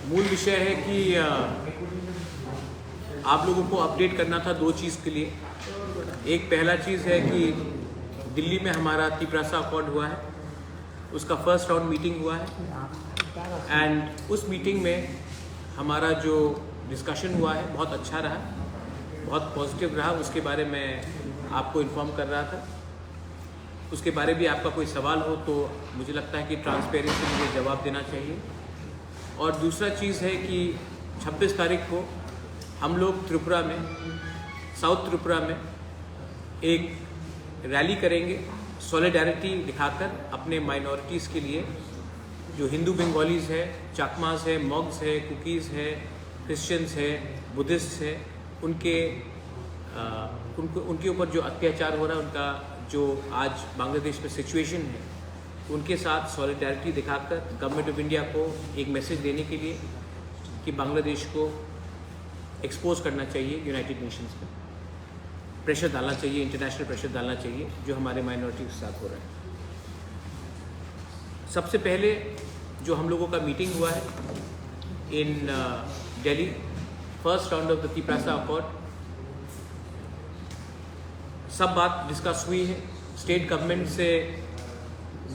मूल विषय है कि आप लोगों को अपडेट करना था दो चीज़ के लिए। एक पहला चीज़ है कि दिल्ली में हमारा तिपरासा अकॉर्ड हुआ है, उसका फर्स्ट राउंड मीटिंग हुआ है एंड उस मीटिंग में हमारा जो डिस्कशन हुआ है बहुत अच्छा रहा, बहुत पॉजिटिव रहा। उसके बारे में आपको इन्फॉर्म कर रहा था। उसके बारे में आपका कोई सवाल हो तो मुझे लगता है कि ट्रांसपेरेंसी मुझे जवाब देना चाहिए। और दूसरा चीज़ है कि 26 तारीख को हम लोग त्रिपुरा में, साउथ त्रिपुरा में एक रैली करेंगे सॉलिडारिटी दिखाकर अपने माइनॉरिटीज़ के लिए, जो हिंदू बंगालीज़ है, चाकमास है, मॉग्स है, कुकीज़ है, क्रिश्चियंस है, बुद्धिस्ट है, उनके ऊपर जो अत्याचार हो रहा है, उनका जो आज बांग्लादेश में सिचुएशन है, उनके साथ सॉलिडारिटी दिखाकर गवर्नमेंट ऑफ इंडिया को एक मैसेज देने के लिए कि बांग्लादेश को एक्सपोज करना चाहिए, यूनाइटेड नेशंस में प्रेशर डालना चाहिए, इंटरनेशनल प्रेशर डालना चाहिए जो हमारे माइनॉरिटी के साथ हो रहा है। सबसे पहले जो हम लोगों का मीटिंग हुआ है in Delhi, first round of the Tiprasa accord, सब बात डिस्कस हुई है। स्टेट गवर्नमेंट से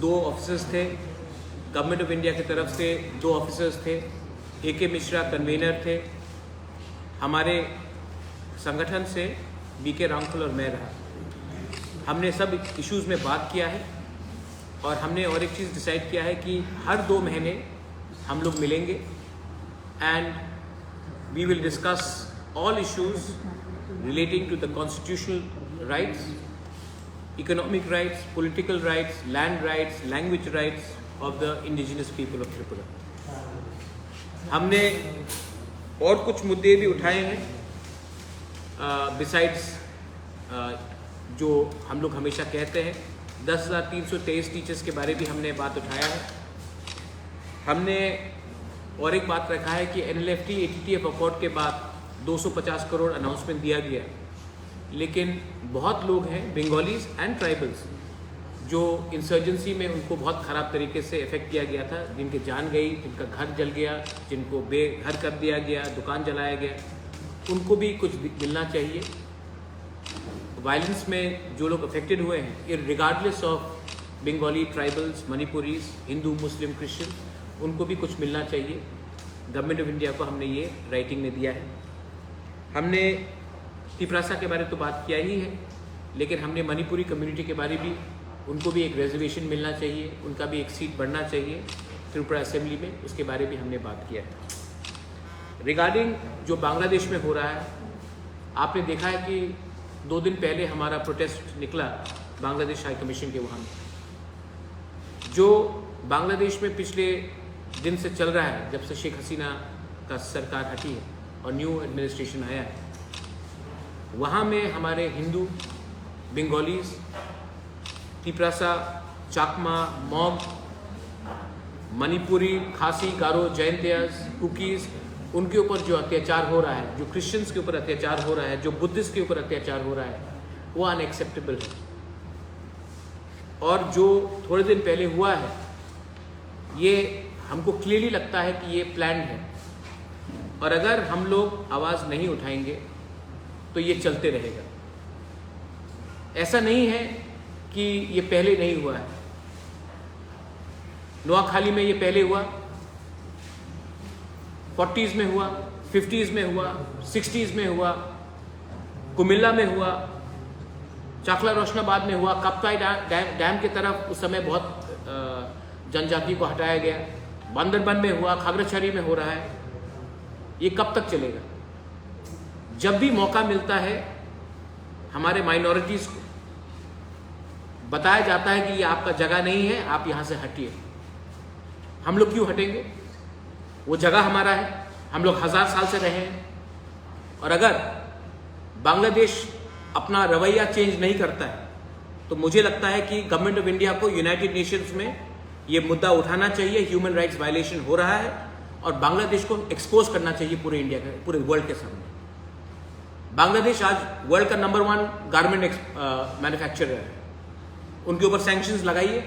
2 ऑफिसर्स थे, गवर्नमेंट ऑफ इंडिया की तरफ से 2 ऑफिसर्स थे, AK मिश्रा कन्वीनर थे, हमारे संगठन से BK रामफल और मैं रहा। हमने सब इश्यूज़ में बात किया है और हमने और एक चीज़ डिसाइड किया है कि हर 2 महीने हम लोग मिलेंगे and we will discuss all issues relating to the constitutional rights, economic rights, political rights, land rights, language rights of the indigenous people of Tripura. हमने और कुछ मुद्दे भी उठाए हैं बिसाइड्स जो हम लोग हमेशा कहते हैं। 10,323 टीचर्स के बारे भी हमने बात उठाया है। हमने और एक बात रखा है कि NLFT ATTF अकॉर्ड के बाद 250 करोड़ अनाउंसमेंट दिया गया, लेकिन बहुत लोग हैं बंगालीज एंड ट्राइबल्स जो इंसर्जेंसी में उनको बहुत ख़राब तरीके से इफ़ेक्ट किया गया था, जिनकी जान गई, जिनका घर जल गया, जिनको बेघर कर दिया गया, दुकान जलाया गया, उनको भी कुछ मिलना चाहिए। वायलेंस में जो लोग अफेक्टेड हुए हैं, regardless of Bengali, tribals, Manipuris, Hindu, Muslim, Christian, उनको भी कुछ मिलना चाहिए। गवर्नमेंट ऑफ इंडिया को हमने ये राइटिंग में दिया है। हमने तिपरासा के बारे तो बात किया ही है, लेकिन हमने मणिपुरी कम्युनिटी के बारे भी, उनको भी एक रिजर्वेशन मिलना चाहिए, उनका भी एक सीट बढ़ना चाहिए त्रिपुरा असेंबली में, उसके बारे भी हमने बात किया है। रिगार्डिंग जो बांग्लादेश में हो रहा है, आपने देखा है कि 2 दिन पहले हमारा प्रोटेस्ट निकला बांग्लादेश हाई कमीशन के वहाँ। जो बांग्लादेश में पिछले दिन से चल रहा है, जब से शेख हसीना का सरकार हटी है और न्यू एडमिनिस्ट्रेशन आया है, वहाँ में हमारे हिंदू, बंगालीज, तिपरासा, चाकमा, मॉग, मणिपुरी, खासी, गारो, जैंतियास, कुकीज़, उनके ऊपर जो अत्याचार हो रहा है, जो क्रिश्चियंस के ऊपर अत्याचार हो रहा है, जो बुद्धिस्ट के ऊपर अत्याचार हो रहा है, वो अनएक्सेप्टेबल है। और जो थोड़े दिन पहले हुआ है, ये हमको क्लियरली लगता है कि ये प्लान्ड है, और अगर हम लोग आवाज़ नहीं उठाएंगे तो ये चलते रहेगा। ऐसा नहीं है कि ये पहले नहीं हुआ है। नोआखाली में ये पहले हुआ, 40s में हुआ, 50s में हुआ, 60s में हुआ, कुमिल्ला में हुआ, चाकला रोशनाबाद में हुआ, कप्ताई डैम के तरफ उस समय बहुत जनजाति को हटाया गया, बांदरबन में हुआ, खागड़ाछड़ी में हो रहा है। ये कब तक चलेगा? जब भी मौका मिलता है हमारे माइनॉरिटीज़ को बताया जाता है कि ये आपका जगह नहीं है, आप यहाँ से हटिए। हम लोग क्यों हटेंगे? वो जगह हमारा है, हम लोग 1000 साल से रहे हैं। और अगर बांग्लादेश अपना रवैया चेंज नहीं करता है तो मुझे लगता है कि गवर्नमेंट ऑफ इंडिया को यूनाइटेड नेशंस में ये मुद्दा उठाना चाहिए। ह्यूमन राइट्स वायलेशन हो रहा है और बांग्लादेश को एक्सपोज करना चाहिए पूरे इंडिया के, पूरे वर्ल्ड के सामने। बांग्लादेश आज वर्ल्ड का नंबर 1 गारमेंट मैन्युफैक्चरर है, उनके ऊपर सैंक्शंस लगाइए।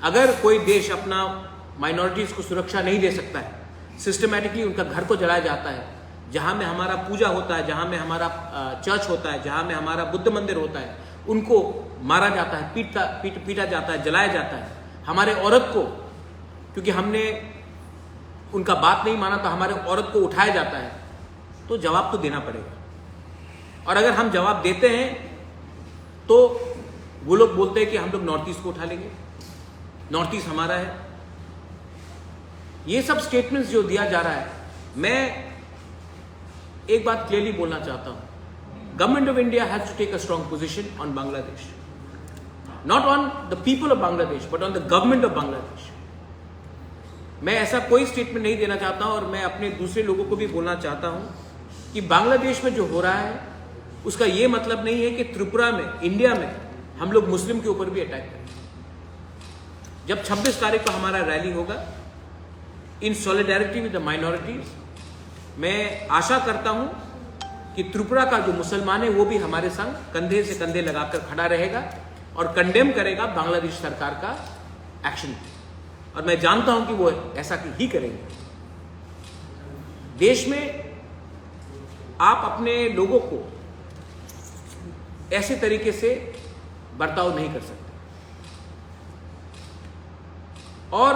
अगर कोई देश अपना माइनॉरिटीज़ को सुरक्षा नहीं दे सकता है सिस्टमैटिकली उनका घर को जलाया जाता है, जहाँ में हमारा पूजा होता है, जहाँ में हमारा चर्च होता है, जहाँ में हमारा बुद्ध मंदिर होता है, उनको मारा जाता है, पीटा जाता है, जलाया जाता है। हमारे औरत को, क्योंकि हमने उनका बात नहीं माना तो हमारे औरत को उठाया जाता है, तो जवाब तो देना पड़ेगा। और अगर हम जवाब देते हैं तो वो लोग बोलते हैं कि हम लोग नॉर्थ ईस्ट को उठा लेंगे, नॉर्थ ईस्ट हमारा है। ये सब स्टेटमेंट्स जो दिया जा रहा है, मैं एक बात क्लियरली बोलना चाहता हूं, government of India has to take a strong position on Bangladesh, not on the people of Bangladesh but on the government of Bangladesh. मैं ऐसा कोई स्टेटमेंट नहीं देना चाहता और मैं अपने दूसरे लोगों को भी बोलना चाहता हूं कि बांग्लादेश में जो हो रहा है उसका यह मतलब नहीं है कि त्रिपुरा में, इंडिया में हम लोग मुस्लिम के ऊपर भी अटैक करें। जब 26 तारीख को हमारा रैली होगा इन सॉलिडारिटी विद द माइनॉरिटीज, मैं आशा करता हूं कि त्रिपुरा का जो मुसलमान है वो भी हमारे संग कंधे से कंधे लगाकर खड़ा रहेगा और कंडेम करेगा बांग्लादेश सरकार का एक्शन। और मैं जानता हूं कि वो ऐसा ही करेंगे। देश में आप अपने लोगों को ऐसे तरीके से बर्ताव नहीं कर सकते। और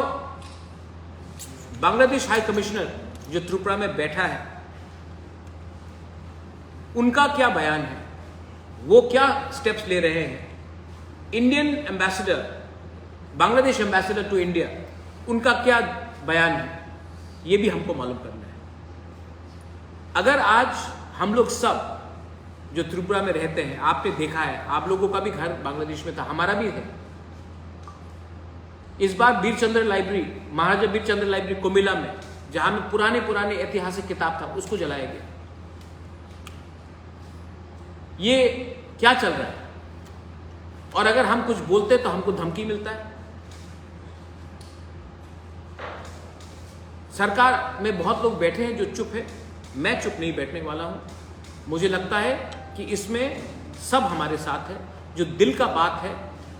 बांग्लादेश हाई कमिश्नर जो त्रिपुरा में बैठा है, उनका क्या बयान है, वो क्या स्टेप्स ले रहे हैं। Indian ambassador, Bangladesh ambassador to India, उनका क्या बयान है, ये भी हमको मालूम करना है। अगर आज हम लोग सब जो त्रिपुरा में रहते हैं, आपने देखा है, आप लोगों का भी घर बांग्लादेश में था, हमारा भी है। इस बार बीरचंद्र लाइब्रेरी, महाराजा बीरचंद्र लाइब्रेरी कोमिला में, जहां में पुराने ऐतिहासिक किताब था, उसको जलाया गया। ये क्या चल रहा है? और अगर हम कुछ बोलते तो हमको धमकी मिलता है। सरकार में बहुत लोग बैठे हैं जो चुप है, मैं चुप नहीं बैठने वाला हूं। मुझे लगता है कि इसमें सब हमारे साथ है। जो दिल का बात है,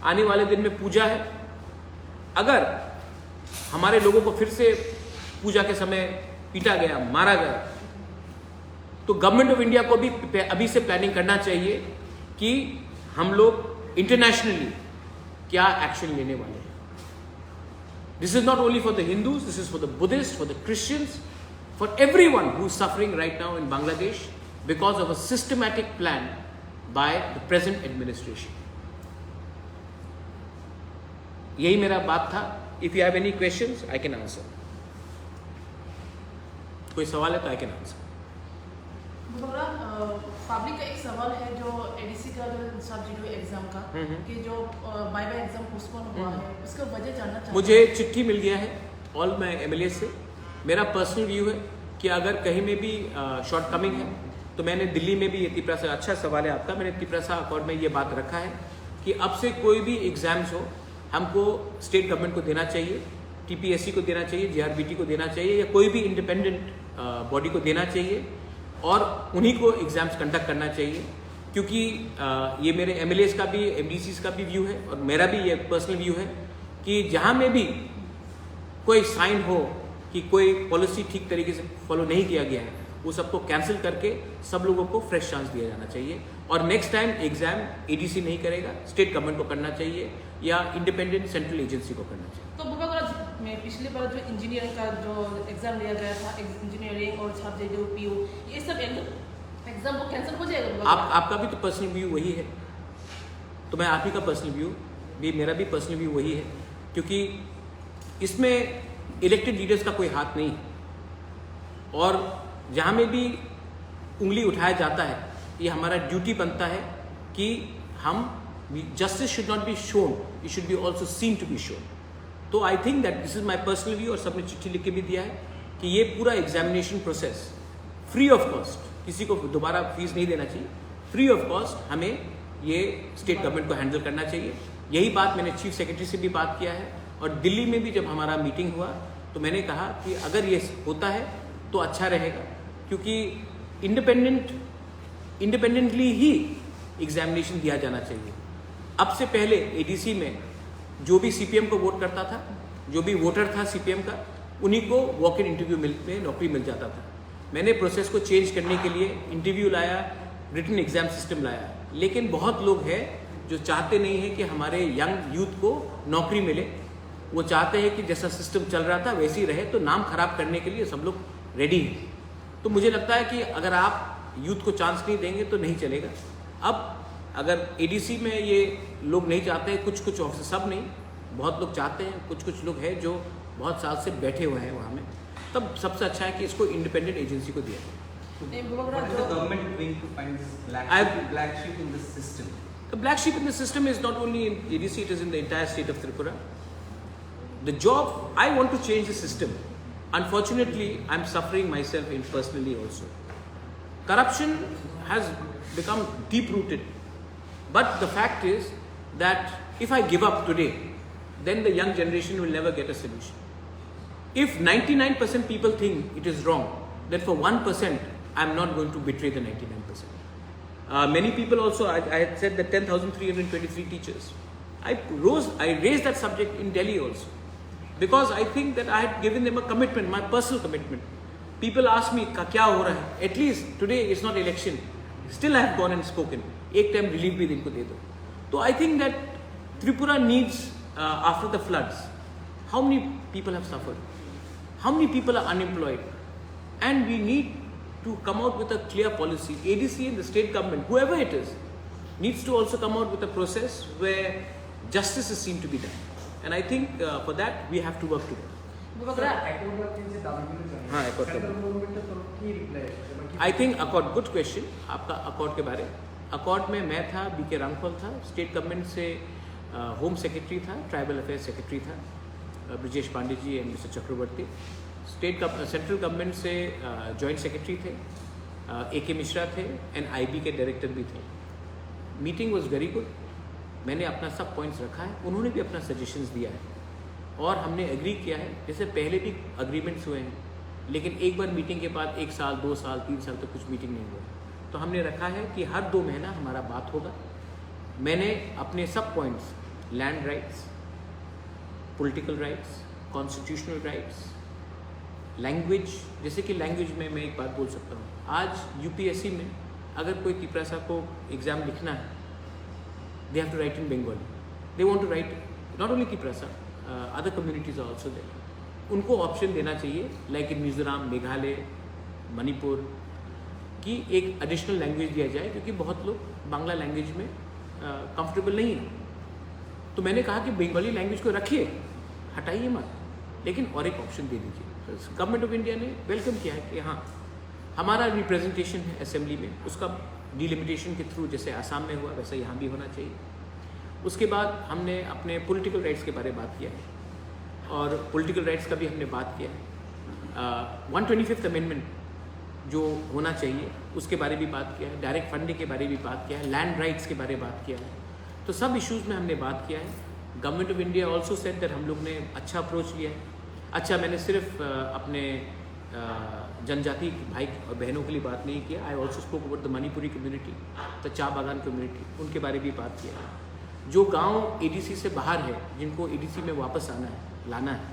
आने वाले दिन में पूजा है, अगर हमारे लोगों को फिर से पूजा के समय पीटा गया, मारा गया, तो गवर्नमेंट ऑफ इंडिया को भी अभी से प्लानिंग करना चाहिए कि हम लोग इंटरनेशनली क्या एक्शन लेने वाले हैं। This is not only for the Hindus, this is for the Buddhist, for the Christians, for everyone who is suffering right now in Bangladesh because of a systematic plan by the present administration. यही मेरा बात था। If you have any questions I can answer. कोई सवाल है तो I can answer. Public का एक सवाल है जो एडीसी का जो सब एग्जाम का कि जो बाय एग्जाम पोस्टपोन हुआ है, उसका वजह जानना चाहते हैं। मुझे चिट्ठी मिल गया है ऑल माय एमएलए से। मेरा पर्सनल व्यू है कि अगर कहीं में भी शॉर्ट कमिंग है तो मैंने दिल्ली में भी ये तिपरासा, अच्छा सवाल है आपका, मैंने तिपरासा अकॉर्ड में ये बात रखा है कि अब से कोई भी एग्जाम्स हो हमको स्टेट गवर्नमेंट को देना चाहिए, टीपीएससी को देना चाहिए, जीआरबीटी को देना चाहिए, या कोई भी इंडिपेंडेंट बॉडी को देना चाहिए और उन्हीं को एग्जाम्स कंडक्ट करना चाहिए। क्योंकि ये मेरे एमएलएस का भी, एमडीसीज का भी व्यू है और मेरा भी ये पर्सनल व्यू है कि जहाँ में भी कोई साइन हो कि कोई पॉलिसी ठीक तरीके से फॉलो नहीं किया गया है, वो सबको कैंसिल करके सब लोगों को फ्रेश चांस दिया जाना चाहिए। और नेक्स्ट टाइम एग्जाम एडीसी नहीं करेगा, स्टेट गवर्नमेंट को करना चाहिए या इंडिपेंडेंट सेंट्रल एजेंसी को करना चाहिए। तो में पिछली बार जो इंजीनियरिंग का जो एग्जाम लिया गया था, इंजीनियरिंग और छात्र जो पीयू, ये सब एग्जाम को कैंसिल हो जाएगा? आपका भी तो पर्सनल व्यू वही है, तो मैं आप ही का पर्सनल व्यू भी, मेरा भी पर्सनल व्यू वही है, क्योंकि इसमें इलेक्टेड लीडर्स का कोई हाथ नहीं है। और जहाँ में भी उंगली उठाया जाता है, ये हमारा ड्यूटी बनता है कि हम, justice should not be shown, it should be also seen to be shown. तो I think that this is my personal view, और सबने चिट्ठी लिख के भी दिया है कि ये पूरा examination process free of cost, किसी को दोबारा फीस नहीं देना चाहिए, फ्री ऑफ कॉस्ट हमें ये स्टेट गवर्नमेंट को हैंडल करना चाहिए। यही बात मैंने चीफ सेक्रेटरी से भी बात किया है, और दिल्ली में भी जब हमारा मीटिंग हुआ तो मैंने कहा कि अगर ये होता है तो अच्छा रहेगा, क्योंकि इंडिपेंडेंटली ही एग्जामिनेशन दिया जाना चाहिए। अब से पहले एडीसी में जो भी सीपीएम को वोट करता था, जो भी वोटर था सीपीएम का, उन्हीं को वॉक इन इंटरव्यू में नौकरी मिल जाता था। मैंने प्रोसेस को चेंज करने के लिए इंटरव्यू लाया, रिटन एग्जाम सिस्टम लाया, लेकिन बहुत लोग हैं जो चाहते नहीं हैं कि हमारे यंग यूथ को नौकरी मिले। वो चाहते हैं कि जैसा सिस्टम चल रहा था वैसे ही रहे, तो नाम खराब करने के लिए सब लोग रेडी हैं। तो मुझे लगता है कि अगर आप यूथ को चांस नहीं देंगे तो नहीं चलेगा। अब अगर एडीसी में ये लोग नहीं चाहते हैं, कुछ ऑफिसर, सब नहीं, बहुत लोग चाहते हैं, कुछ लोग हैं जो बहुत साल से बैठे हुए हैं वहाँ में, तब सबसे अच्छा है कि इसको इंडिपेंडेंट एजेंसी को दिया जाए। What is the government doing to find this black sheep in this system? The black sheep in the system is not only in ADC, it is in the entire state of Tripura. The job, I want to change the system. Unfortunately, I'm suffering myself personally also. Corruption has become deep-rooted. But the fact is that if I give up today, then the young generation will never get a solution. If 99% people think it is wrong, then for 1%, I'm not going to betray the 99%. Many people also, I had said that 10,323 teachers. I raised that subject in Delhi also. Because I think that I had given them a commitment, my personal commitment. People ask me, क्या हो रहा है? At least today it's not election. Still I have gone and spoken. एक time relief भी इनको दे दो. So I think that Tripura needs, after the floods, how many people have suffered? How many people are unemployed? And we need to come out with a clear policy. ADC and the state government, whoever it is, needs to also come out with a process where justice is seen to be done. And I think for that we have to work together. हाँ, I think accord, good question. आपका accord के बारे, accord में मैं था, BK Ramphal था, state government से home secretary था, ट्राइबल अफेयर्स सेक्रेटरी था Brajesh Pandey ji and Mr Chakraborty. Central government से जॉइंट सेक्रेटरी थे, AK मिश्रा थे, एंड IB के डायरेक्टर भी थे। Meeting was very good. मैंने अपना सब पॉइंट्स रखा है, उन्होंने भी अपना सजेशंस दिया है और हमने एग्री किया है। जैसे पहले भी अग्रीमेंट्स हुए हैं, लेकिन एक बार मीटिंग के बाद 1 साल 2 साल 3 साल तक कुछ मीटिंग नहीं हुआ। तो हमने रखा है कि हर 2 महीना हमारा बात होगा। मैंने अपने सब points, land rights, political rights, constitutional rights, language, जैसे कि लैंग्वेज में मैं एक बात बोल सकता हूँ, आज यूपीएससी में अगर कोई तिपरासा को एग्ज़ाम लिखना है, they have to write in Bengali. They want to write not only Tiprasa, other communities are also there. उनको ऑप्शन देना चाहिए, लाइक इन मिजोरम, मेघालय, मणिपुर, की एक एडिशनल लैंग्वेज दिया जाए, क्योंकि बहुत लोग बांग्ला लैंग्वेज में कंफर्टेबल नहीं है। तो मैंने कहा कि बंगाली लैंग्वेज को रखिए, हटाइए मत, लेकिन और एक ऑप्शन दे दीजिए। गवर्नमेंट ऑफ इंडिया ने वेलकम किया है कि हाँ, हमारा रिप्रेजेंटेशन है असेंबली में, उसका डिलिमिटेशन के थ्रू जैसे आसाम में हुआ वैसा यहाँ भी होना चाहिए। उसके बाद हमने अपने पॉलिटिकल राइट्स के बारे में बात किया है और पॉलिटिकल राइट्स का भी हमने बात किया है। 125th अमेंडमेंट जो होना चाहिए उसके बारे में भी बात किया है, डायरेक्ट फंडिंग के बारे में भी बात किया है, लैंड राइट्स के बारे में बात किया है। तो सब इश्यूज़ में हमने बात किया है। Government of India also said that हम लोग ने अच्छा अप्रोच लिया है। अच्छा, मैंने सिर्फ अपने जनजाति भाई और बहनों के लिए बात नहीं किया। I also spoke about the Manipuri community, the चा बागान कम्युनिटी, उनके बारे में भी बात किया है। जो गांव एडीसी से बाहर है, जिनको एडीसी में वापस आना है, लाना है,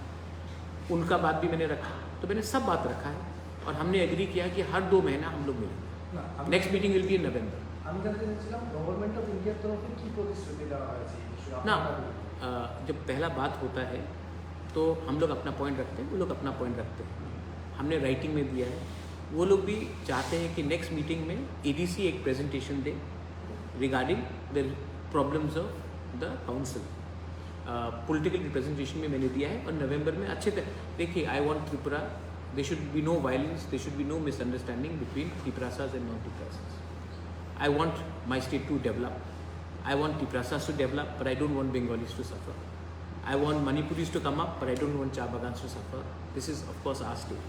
उनका बात भी मैंने रखा। तो मैंने सब बात रखा है और हमने एग्री किया कि हर 2 महीना हम लोग मिलेंगे। Next meeting will be in November. ना जब पहला बात होता है तो हम लोग अपना पॉइंट रखते हैं, वो लोग अपना पॉइंट रखते हैं। हमने राइटिंग में दिया है। वो लोग भी चाहते हैं कि नेक्स्ट मीटिंग में एडीसी एक प्रेजेंटेशन दे regarding the problems of the council. Political representation में मैंने दिया है और नवंबर में अच्छे देखिए, I want Tripura, they should be no violence, they should be no misunderstanding between Tiprasas and non Tiprasas. I want my state to develop, I want Tiprasas to develop, but I don't want Bengalis to suffer. I want Manipuris to come up, but I don't want Cha Bagans to suffer. This is of course our state.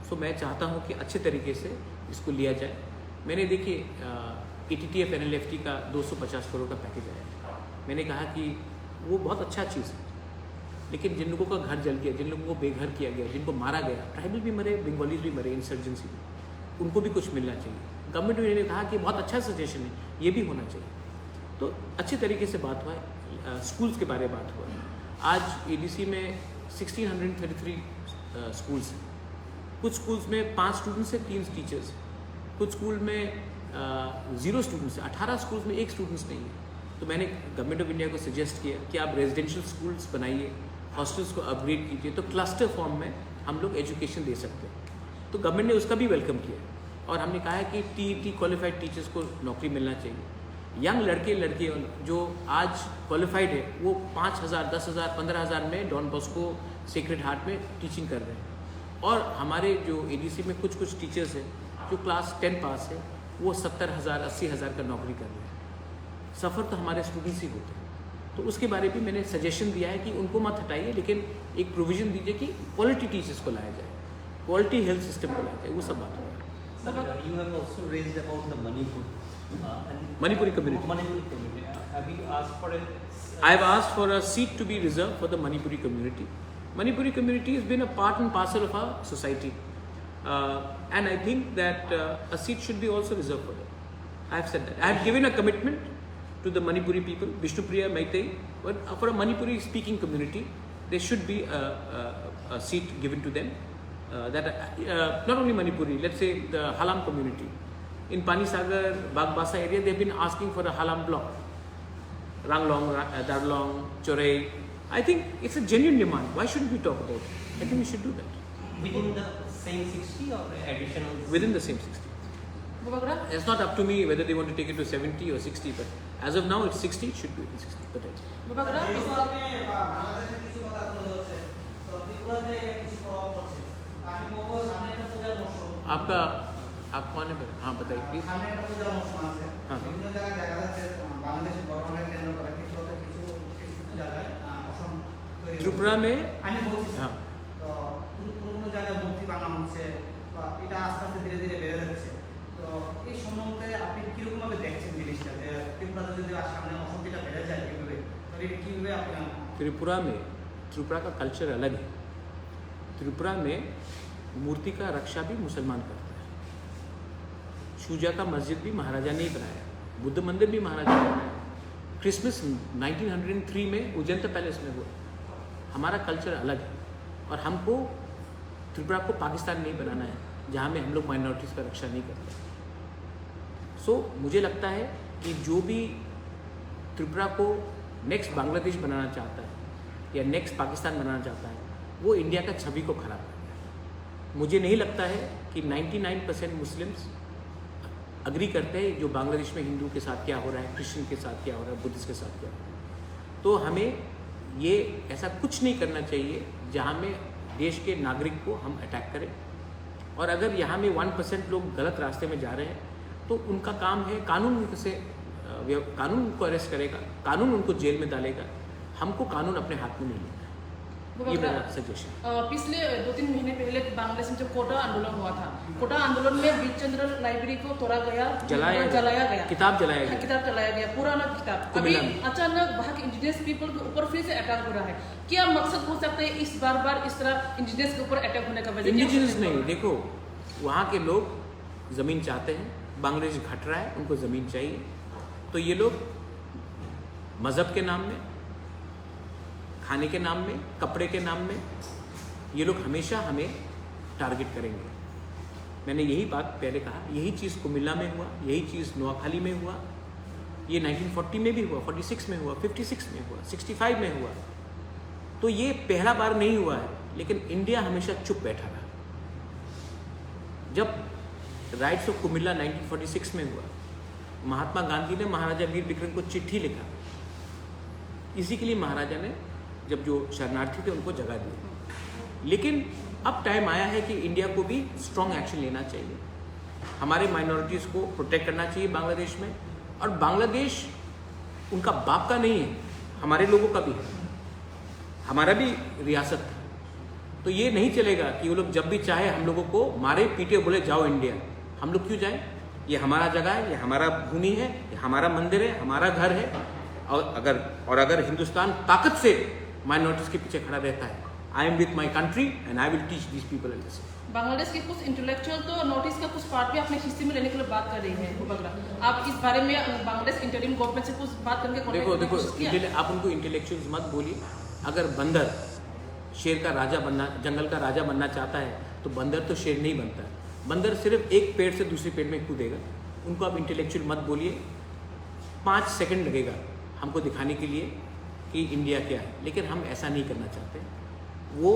So मैं चाहता हूँ कि अच्छे तरीके से इसको लिया जाए। मैंने देखिए ATTF NLFT का 250 करोड़ का पैकेज आया। मैंने कहा कि वो बहुत अच्छा चीज़ है, लेकिन जिन लोगों का घर जल गया, जिन लोगों को बेघर किया गया, जिनको मारा गया, ट्राइबल भी मरे, बंगालीज भी मरे इंसर्जेंसी में, उनको भी कुछ मिलना चाहिए। गवर्नमेंट ने कहा कि बहुत अच्छा सजेशन है, ये भी होना चाहिए। तो अच्छे तरीके से बात हुआ है। स्कूल्स के बारे में बात हुआ है। आज एडीसी में 1633 स्कूल्स हैं। कुछ स्कूल्स में 5 स्टूडेंट्स हैं, 3 टीचर्स, कुछ स्कूल में 0 स्टूडेंट्स हैं, 18 स्कूल्स में 1 स्टूडेंट्स नहीं है। तो मैंने गवर्नमेंट ऑफ इंडिया को सजेस्ट किया कि आप रेजिडेंशियल स्कूल्स बनाइए, हॉस्टल्स को अपग्रेड कीजिए, तो क्लस्टर फॉर्म में हम लोग एजुकेशन दे सकते हैं। तो गवर्नमेंट ने उसका भी वेलकम किया और हमने कहा है कि TET क्वालिफाइड टीचर्स को नौकरी मिलना चाहिए। यंग लड़के लड़कियाँ जो आज क्वालिफाइड है वो 5,000, 10,000, 15,000 में डॉन बॉस्को सेक्रेड हार्ट में टीचिंग कर रहे हैं। और हमारे जो ADC में कुछ टीचर्स हैं जो क्लास 10 पास है वो 70,000, 80,000 का नौकरी कर रहे हैं। सफ़र तो हमारे स्टूडेंट्स ही होते हैं। तो उसके बारे में मैंने सजेशन दिया है कि उनको मत हटाइए, लेकिन एक प्रोविज़न दीजिए कि क्वालिटी टीचर्स को लाया जाए, क्वालिटी हेल्थ सिस्टम को लाया जाए, वो सब बात है। Sir, you have also raised about the Manipur. Manipuri community. Manipuri community. Have you asked for a? I have asked for a seat to be reserved for the Manipuri community. Manipuri community has been a part and parcel of our society, and I think that a seat should be also reserved for them. I have said that. I have given a commitment to the Manipuri people, Vishnupriya Maitai, but for a Manipuri speaking community, there should be a seat given to them. Not only Manipuri, let's say the Halam community. In Panisagar, Bagbasa area, they've been asking for a Halam block. Ranglong, Darlong, Chorei. I think it's a genuine demand. Why shouldn't we talk about it? I think we should do that. Within the same 60 or additional? Within the same 60. Babagra? It's not up to me whether they want to take it to 70 or 60, but as of now it's 60, it should be 60. But Babagra? आपका आप कौन है? हाँ बताइए please. हाँ त्रिपुरा में हाँ এটা আস্তে আস্তে ধীরে ধীরে বেড়ে যাচ্ছে। তো এই সম্বন্ধে আপনি কিরকম ভাবে দেখছেন জিনিসটা, যে ত্রিপুরাতে যদি সামনে অশান্তিটা বেড়ে যায় কিভাবে, তাহলে কিভাবে আপনি? त्रिपुरा में त्रिपुरा का कल्चर अलग है। त्रिपुरा में मूर्ति का रक्षा भी मुसलमान करता है। शूजा का मस्जिद भी महाराजा ने ही बनाया, बुद्ध मंदिर भी महाराजा ने बनाया। क्रिसमस 1903 में उजैंता पैलेस में हुआ। हमारा कल्चर अलग है और हमको त्रिपुरा को पाकिस्तान नहीं बनाना है जहाँ में हम लोग माइनॉरिटीज़ का रक्षा नहीं करते। सो मुझे लगता है कि जो भी त्रिपुरा को नेक्स्ट बांग्लादेश बनाना चाहता है या नेक्स्ट पाकिस्तान बनाना चाहता है, वो इंडिया का छवि को खराब करेगा। मुझे नहीं लगता है कि 99% मुस्लिम्स अग्री करते हैं जो बांग्लादेश में हिंदू के साथ क्या हो रहा है, क्रिश्चियन के साथ क्या हो रहा है, बुद्धिस्ट के साथ क्या हो रहा है। तो हमें ये ऐसा कुछ नहीं करना चाहिए जहाँ में देश के नागरिक को हम अटैक करें। और अगर यहाँ में 1% लोग गलत रास्ते में जा रहे हैं तो उनका काम है कानून उनको अरेस्ट करेगा, कानून उनको जेल में डालेगा। हमको कानून अपने हाथ में नहीं लेना है, ये मेरा सजेशन। पिछले 2-3 महीने पहले बांग्लादेश में जब कोटा आंदोलन हुआ था, कोटा आंदोलन में बीरचंद्र लाइब्रेरी को तोड़ा गया, जलाया गया, किताब जलाया गया, पुराना किताब। अभी अचानक वहाँ के इंडिजिनियस पीपल के ऊपर फिर से अटैक हो रहा है। क्या मकसद हो सकता है इस बार इस तरह इंडिजिनियस के ऊपर अटैक होने का वजह? इंडिजिनियस नहीं, देखो वहाँ के लोग ज़मीन चाहते हैं, बांग्लादेश घट रहा है, उनको ज़मीन चाहिए। तो ये लोग मज़हब के नाम में, खाने के नाम में, कपड़े के नाम में, ये लोग हमेशा हमें टारगेट करेंगे। मैंने यही बात पहले कहा, यही चीज़ कुमिल्ला में हुआ, यही चीज़ नोआखाली में हुआ, ये 1940 में भी हुआ, 46 में हुआ, 56 में हुआ, 65 में हुआ। तो ये पहला बार नहीं हुआ है, लेकिन इंडिया हमेशा चुप बैठा रहा। जब राइट्स ऑफ कुमिल्ला 1946 में हुआ, महात्मा गांधी ने महाराजा वीर विक्रम को चिट्ठी लिखा। इसी के लिए महाराजा ने जब जो शरणार्थी थे उनको जगह दी। लेकिन अब टाइम आया है कि इंडिया को भी स्ट्रॉन्ग एक्शन लेना चाहिए, हमारे माइनॉरिटीज़ को प्रोटेक्ट करना चाहिए बांग्लादेश में। और बांग्लादेश उनका बाप का नहीं है, हमारे लोगों का भी है, हमारा भी रियासत था। तो ये नहीं चलेगा कि वो लोग जब भी चाहे हम लोगों को मारे पीटे, बोले जाओ इंडिया। हम लोग क्यों जाएं? ये हमारा जगह है, ये हमारा भूमि है, ये हमारा मंदिर है, हमारा घर है। और अगर हिंदुस्तान ताकत से माइनॉरिटीज़ के पीछे खड़ा रहता है, I am with my country and I will teach this people and this. Bangladesh के कुछ इंटेलेक्चुअल तो नोटिस का कुछ पार्ट भी अपने हिस्से में लेने के लिए बात कर रही है बगरा। आप इस बारे में बांग्लादेश इंटरिम गवर्नमेंट से कुछ बात करके देखो आप उनको इंटेलेक्चुअल्स मत बोलिए। अगर बंदर शेर का राजा बनना, जंगल का राजा बनना चाहता है तो बंदर तो शेर नहीं बनता है। बंदर सिर्फ एक पेड़ से दूसरे पेड़ में कूदेगा। उनको आप इंटेलेक्चुअल मत बोलिए। 5 सेकंड लगेगा हमको दिखाने के लिए कि इंडिया क्या है, लेकिन हम ऐसा नहीं करना चाहते। वो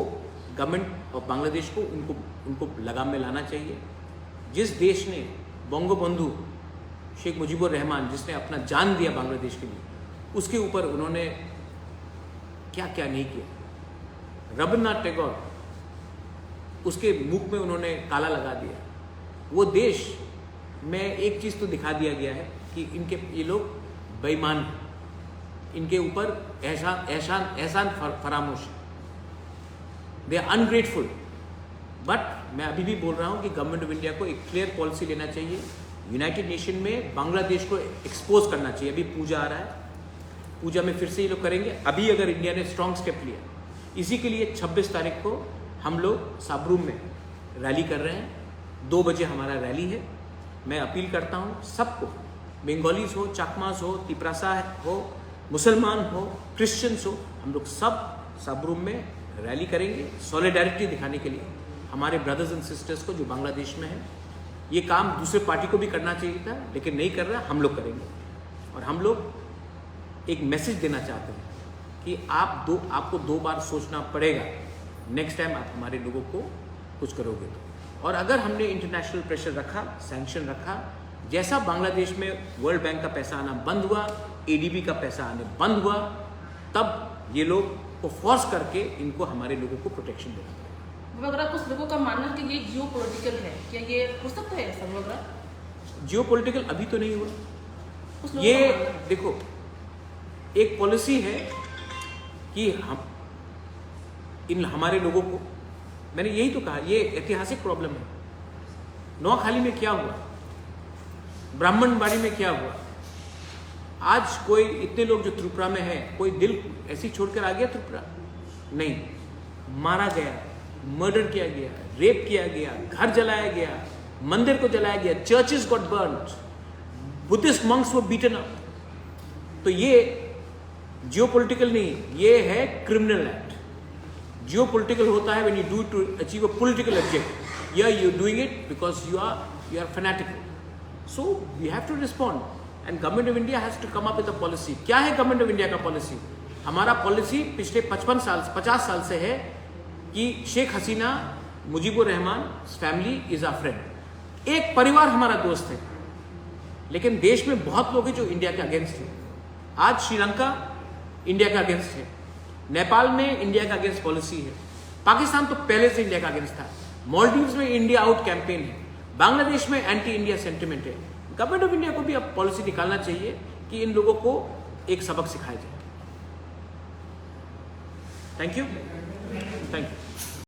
गवर्नमेंट ऑफ बांग्लादेश को उनको लगाम में लाना चाहिए। जिस देश ने बंगो बंधु शेख मुजीबुर रहमान, जिसने अपना जान दिया बांग्लादेश के लिए, उसके ऊपर उन्होंने क्या क्या नहीं किया। रविन्द्रनाथ टैगोर, उसके मुख में उन्होंने काला लगा दिया। वो देश में एक चीज़ तो दिखा दिया गया है कि ये लोग बेईमान हैं, इनके ऊपर एहसान फरामोश, दे आर अनग्रेटफुल। बट मैं अभी भी बोल रहा हूँ कि गवर्नमेंट ऑफ इंडिया को एक क्लियर पॉलिसी लेना चाहिए। यूनाइटेड नेशन में बांग्लादेश को एक्सपोज करना चाहिए। अभी पूजा आ रहा है, पूजा में फिर से ये लोग करेंगे। अभी अगर इंडिया ने स्ट्रॉन्ग स्टेप लिया, इसी के लिए 26 तारीख को हम लोग साबरूम में रैली कर रहे हैं। 2 बजे हमारा रैली है। मैं अपील करता हूँ सबको, बंगालीज हो, चाकमास हो, तिपरासा हो, मुसलमान हो, क्रिश्चियंस हो, हम लोग सब साबरूम में रैली करेंगे सॉलिडारिटी दिखाने के लिए हमारे ब्रदर्स एंड सिस्टर्स को जो बांग्लादेश में है। ये काम दूसरे पार्टी को भी करना चाहिए था, लेकिन नहीं कर रहा, हम लोग करेंगे। और हम लोग एक मैसेज देना चाहते हैं कि आपको 2 बार सोचना पड़ेगा नेक्स्ट टाइम आप हमारे लोगों को कुछ करोगे तो। और अगर हमने इंटरनेशनल प्रेशर रखा, सैंक्शन रखा, जैसा बांग्लादेश में वर्ल्ड बैंक का पैसा आना बंद हुआ, ADB का पैसा आने बंद हुआ, तब ये लोग को फोर्स करके इनको हमारे लोगों को प्रोटेक्शन देना पड़ेगा। वगैरह कुछ लोगों का मानना है कि ये जियो पॉलिटिकल है, क्या ये हो सकता है ऐसा वगैरह? जियो पॉलिटिकल अभी तो नहीं हुआ। कुछ लोगों ये का मानना है। देखो, एक पॉलिसी है कि हम हमारे लोगों को, मैंने यही तो कहा, ये ऐतिहासिक प्रॉब्लम है। नौखाली में क्या हुआ, ब्राह्मणबाड़ी में क्या हुआ, आज कोई इतने लोग जो त्रिपुरा में है, कोई दिल ऐसी छोड़कर आ गया त्रिपुरा? नहीं, मारा गया, मर्डर किया गया, रेप किया गया, घर जलाया गया, मंदिर को जलाया गया, churches got burned, Buddhist monks were beaten up. तो ये जियोपॉलिटिकल नहीं, ये है क्रिमिनल एक्ट। जियोपॉलिटिकल होता है when you do to achieve a political object, या you doing it because you are fanatical. So we have to respond and government of India has to come up with a policy. क्या है government of India का policy? हमारा policy पिछले 50 साल से है कि Sheikh Hasina, Mujibur Rahman family is a friend. एक परिवार हमारा दोस्त है, लेकिन देश में बहुत लोग हैं जो इंडिया के अगेंस्ट हैं। आज श्रीलंका इंडिया के अगेंस्ट है, नेपाल में इंडिया का अगेंस्ट पॉलिसी है, पाकिस्तान तो पहले से इंडिया का अगेंस्ट था, मालदीव्स में इंडिया आउट कैंपेन है, बांग्लादेश में एंटी इंडिया सेंटिमेंट है। गवर्नमेंट ऑफ इंडिया को भी अब पॉलिसी निकालना चाहिए कि इन लोगों को एक सबक सिखाया जाए। Thank you.